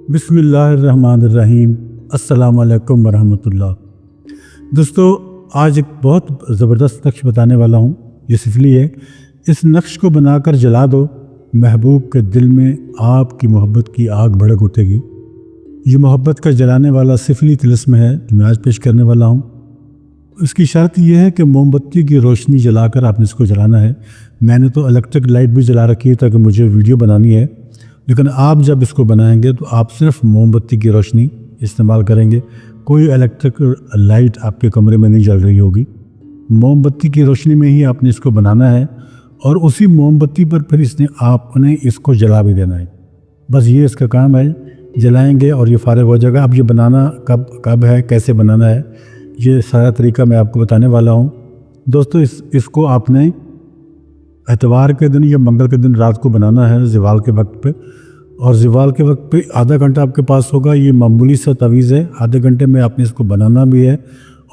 बिस्मिल्लाहिर्रहमानिर्रहीम। अस्सलाम वालेकुम वरहमतुल्लाह। दोस्तों, आज एक बहुत ज़बरदस्त नक्श बताने वाला हूँ। ये सिफली है। इस नक्श को बनाकर जला दो, महबूब के दिल में आपकी मोहब्बत की आग भड़क उठेगी। ये मोहब्बत का जलाने वाला सिफली तिलिस्म है जो मैं आज पेश करने वाला हूँ। इसकी शर्त यह है कि मोमबत्ती की रोशनी जलाकर आपने इसको जलाना है। मैंने तो इलेक्ट्रिक लाइट भी जला रखी है ताकि मुझे वीडियो बनानी है, लेकिन आप जब इसको बनाएंगे तो आप सिर्फ मोमबत्ती की रोशनी इस्तेमाल करेंगे। कोई इलेक्ट्रिक लाइट आपके कमरे में नहीं जल रही होगी। मोमबत्ती की रोशनी में ही आपने इसको बनाना है और उसी मोमबत्ती पर फिर आपने इसको जला भी देना है। बस ये इसका काम है। जलाएंगे और ये फारिग हो जाएगा। अब ये बनाना कब है, कैसे बनाना है, ये सारा तरीका मैं आपको बताने वाला हूँ। दोस्तों, इसको आपने एतवार के दिन या मंगल के दिन रात को बनाना है, ज़वाल के वक्त पे। और ज़वाल के वक्त पे आधा घंटा आपके पास होगा। ये मामूली सा तवीज़ है। आधे घंटे में आपने इसको बनाना भी है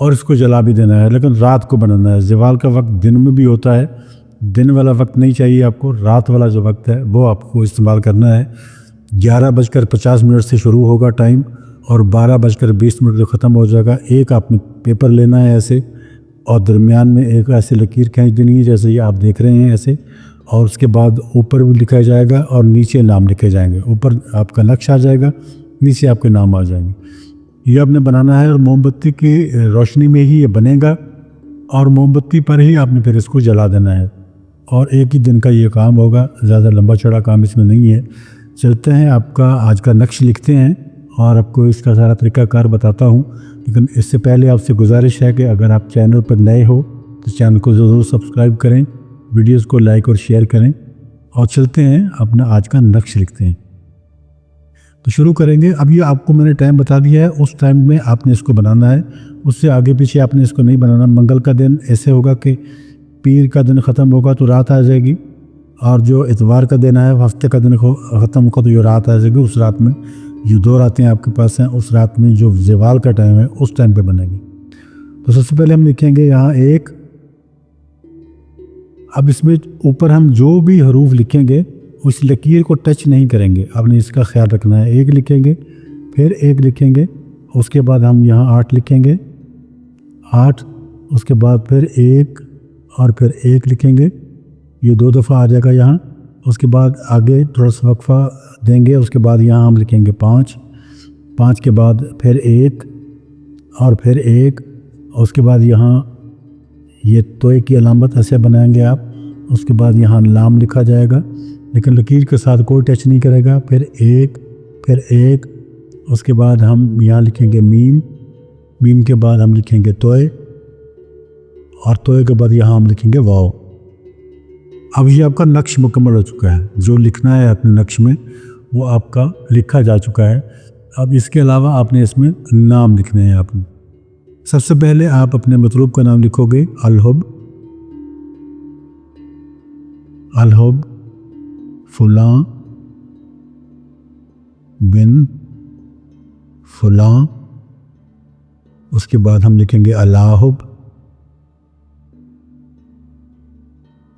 और इसको जला भी देना है, लेकिन रात को बनाना है। ज़वाल का वक्त दिन में भी होता है। दिन वाला वक्त नहीं चाहिए आपको, रात वाला जो वक्त है वो आपको इस्तेमाल करना है। 11:50 से शुरू होगा टाइम और 12:20 से ख़त्म हो जाएगा। एक आपने पेपर लेना है ऐसे, और दरमियान में एक ऐसे लकीर खींच देनी है जैसे ये आप देख रहे हैं ऐसे, और उसके बाद ऊपर भी लिखा जाएगा और नीचे नाम लिखे जाएंगे। ऊपर आपका नक्श आ जाएगा, नीचे आपके नाम आ जाएंगे। ये आपने बनाना है और मोमबत्ती की रोशनी में ही ये बनेगा और मोमबत्ती पर ही आपने फिर इसको जला देना है। और एक ही दिन का ये काम होगा, ज़्यादा लंबा चौड़ा काम इसमें नहीं है। चलते हैं, आपका आज का नक्श लिखते हैं और आपको इसका सारा तरीक़ाकार बताता हूँ। लेकिन इससे पहले आपसे गुजारिश है कि अगर आप चैनल पर नए हो तो चैनल को ज़रूर सब्सक्राइब करें, वीडियोस को लाइक और शेयर करें। और चलते हैं, अपना आज का नक्श लिखते हैं। तो शुरू करेंगे। अब ये आपको मैंने टाइम बता दिया है, उस टाइम में आपने इसको बनाना है। उससे आगे पीछे आपने इसको नहीं बनाना। मंगल का दिन ऐसे होगा कि पीर का दिन ख़त्म होगा तो रात आ जाएगी, और जो इतवार का दिन है, हफ्ते का दिन ख़त्म होगा तो ये रात आ जाएगी। उस रात में ये 2 रातें आपके पास हैं। उस रात में जो ज़वाल का टाइम है उस टाइम पे बनेगी। तो सबसे पहले हम लिखेंगे यहाँ 1। अब इसमें ऊपर हम जो भी हरूफ लिखेंगे उस लकीर को टच नहीं करेंगे, आपने इसका ख्याल रखना है। 1 लिखेंगे, फिर 1 लिखेंगे, उसके बाद हम यहाँ 8 लिखेंगे, 8, उसके बाद फिर 1 और फिर 1 लिखेंगे। ये 2 दफ़ा आ जाएगा यहाँ। उसके बाद आगे थोड़ा सा वक्फा देंगे। उसके बाद यहाँ हम लिखेंगे 5, 5 के बाद फिर 1 और फिर 1। उसके बाद यहाँ ये तोय की अलामत ऐसे बनाएंगे आप। उसके बाद यहाँ नाम लिखा जाएगा, लेकिन लकीर के साथ कोई टच नहीं करेगा। फिर 1, फिर 1, उसके बाद हम यहाँ लिखेंगे मीम, मीम के बाद हम लिखेंगे तोय, और तोय के बाद यहाँ हम लिखेंगे वाव। अब ये आपका नक्श मुकम्मल हो चुका है। जो लिखना है अपने नक्श में वो आपका लिखा जा चुका है। अब इसके अलावा आपने इसमें नाम लिखने हैं। आपने सबसे पहले आप अपने मतलूब का नाम लिखोगे, अलहुब, अलहुब फुलां बिन फुलां। उसके बाद हम लिखेंगे अलाहुब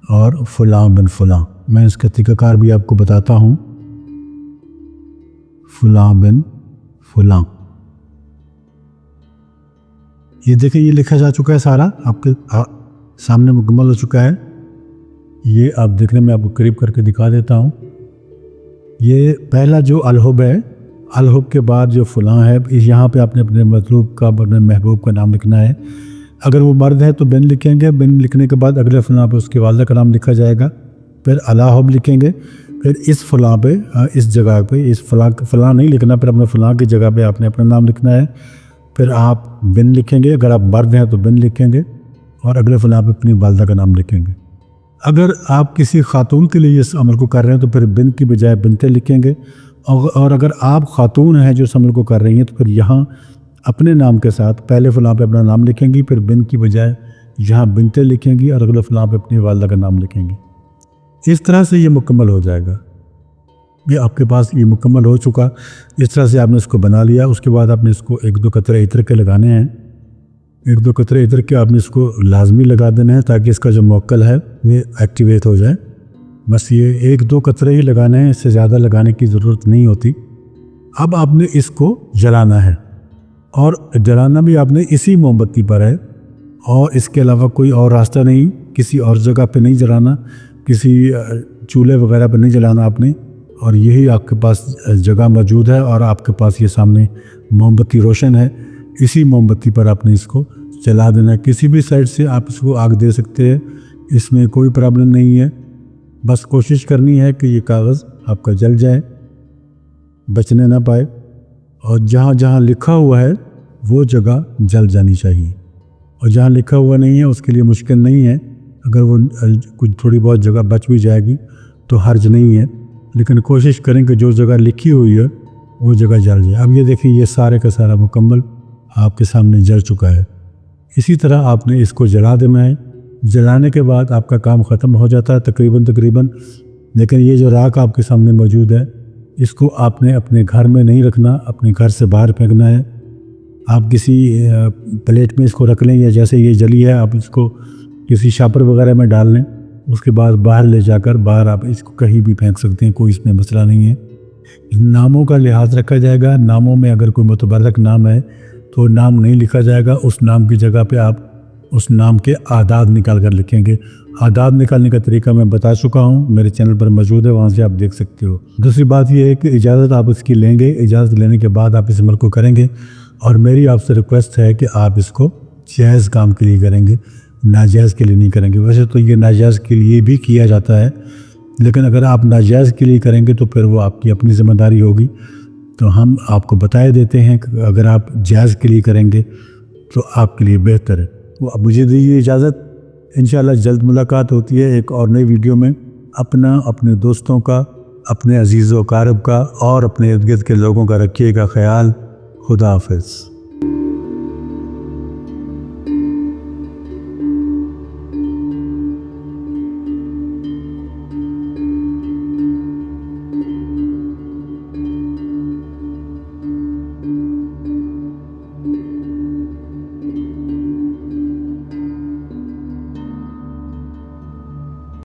और फुलां बिन फुलां। मैं इसका तरीक़ाकार भी आपको बताता हूँ। फुलां बिन फुलां, ये देखें, ये लिखा जा चुका है सारा आपके सामने मुकम्मल हो चुका है। ये आप देखने में आपको करीब करके दिखा देता हूँ। ये पहला जो अलहुब है, अलहुब के बाद जो फुलां है, यहाँ पे आपने अपने मतलूब का, अपने महबूब का नाम लिखना है। अगर वो मर्द है तो बिन लिखेंगे। बिन लिखने के बाद अगले फलां पे उसके वालिदा का नाम लिखा जाएगा। फिर अलाहुब लिखेंगे। फिर इस फलां पे, इस जगह पे, इस फलां नहीं लिखना, फिर अपने फलां की जगह पे आपने अपना नाम लिखना है। फिर आप बिन लिखेंगे। अगर आप मर्द हैं तो बिन लिखेंगे और अगले फलां पे अपनी वालिदा का नाम लिखेंगे। अगर आप किसी खातून के लिए इस अमल को कर रहे हैं तो फिर बिन की बजाय बिनते लिखेंगे। और अगर आप खातून हैं जो इस अमल को कर रही हैं तो फिर यहाँ अपने नाम के साथ पहले फलां पे अपना नाम लिखेंगी, फिर बिन की बजाय यहाँ बिनते लिखेंगी और अगले फलां पे अपनी वालिदा का नाम लिखेंगी। इस तरह से ये मुकम्मल हो जाएगा। ये आपके पास ये मुकम्मल हो चुका। इस तरह से आपने इसको बना लिया। उसके बाद आपने इसको 1-2 कतरे इत्र के लगाने हैं। 1-2 कतरे इत्र के आपने इसको लाजमी लगा देना है ताकि इसका जो मौक्कल है वो एक्टिवेट हो जाए। بس یہ 1-2 قطرے ہی لگانے ہیں، اس سے زیادہ لگانے کی ضرورت نہیں ہوتی۔ اب آپ نے اس کو جلانا ہے، اور جلانا بھی آپ نے اسی موم بتی پر ہے، اور اس کے علاوہ کوئی اور راستہ نہیں، کسی اور جگہ پہ نہیں جلانا، کسی چولہے وغیرہ پہ نہیں جلانا آپ نے، اور یہی آپ کے پاس جگہ موجود ہے اور آپ کے پاس یہ سامنے موم بتی روشن ہے، اسی موم بتی پر آپ نے اس کو جلا دینا ہے۔ کسی بھی سائڈ سے آپ اس کو آگ دے سکتے ہیں، اس میں کوئی پرابلم نہیں ہے، بس کوشش کرنی ہے کہ یہ کاغذ آپ کا جل جائے، بچنے نہ پائے، اور جہاں جہاں لکھا ہوا ہے وہ جگہ جل جانی چاہیے، اور جہاں لکھا ہوا نہیں ہے اس کے لیے مشکل نہیں ہے، اگر وہ کچھ تھوڑی بہت جگہ بچ بھی جائے گی تو حرج نہیں ہے، لیکن کوشش کریں کہ جو جگہ لکھی ہوئی ہے وہ جگہ جل جائے۔ اب یہ دیکھیں، یہ سارے کا سارا مکمل آپ کے سامنے جل چکا ہے۔ اسی طرح آپ نے اس کو جلا دینا ہے، جلانے کے بعد آپ کا کام ختم ہو جاتا ہے تقریباً، لیکن یہ جو راکھ آپ کے سامنے موجود ہے اس کو آپ نے اپنے گھر میں نہیں رکھنا، اپنے گھر سے باہر پھینکنا ہے۔ آپ کسی پلیٹ میں اس کو رکھ لیں، یا جیسے یہ جلی ہے آپ اس کو کسی شاپر وغیرہ میں ڈال لیں، اس کے بعد باہر لے جا کر باہر آپ اس کو کہیں بھی پھینک سکتے ہیں، کوئی اس میں مسئلہ نہیں ہے۔ ناموں کا لحاظ رکھا جائے گا، ناموں میں اگر کوئی متبرک نام ہے تو نام نہیں لکھا جائے گا، اس نام کی جگہ پہ آپ اس نام کے اعداد نکال کر لکھیں گے۔ اعداد نکالنے کا طریقہ میں بتا چکا ہوں، میرے چینل پر موجود ہے، وہاں سے آپ دیکھ سکتے ہو۔ دوسری بات یہ ہے کہ اجازت آپ اس کی لیں گے، اجازت لینے کے بعد آپ اس عمل کو کریں گے، اور میری آپ سے ریکویسٹ ہے کہ آپ اس کو جائز کام کے لیے کریں گے، ناجائز کے لیے نہیں کریں گے۔ ویسے تو یہ ناجائز کے لیے بھی کیا جاتا ہے، لیکن اگر آپ ناجائز کے لیے کریں گے تو پھر وہ آپ کی اپنی ذمہ داری ہوگی، تو ہم آپ کو بتائے دیتے ہیں کہ اگر آپ جائز کے لیے کریں گے تو آپ کے لیے بہتر ہے۔ وہ اب مجھے دیجیے اجازت، انشاءاللہ جلد ملاقات ہوتی ہے ایک اور نئی ویڈیو میں۔ اپنے دوستوں کا، اپنے عزیز و اقارب کا، اور اپنے ارد گرد کے لوگوں کا رکھیے گا خیال۔ خدا حافظ۔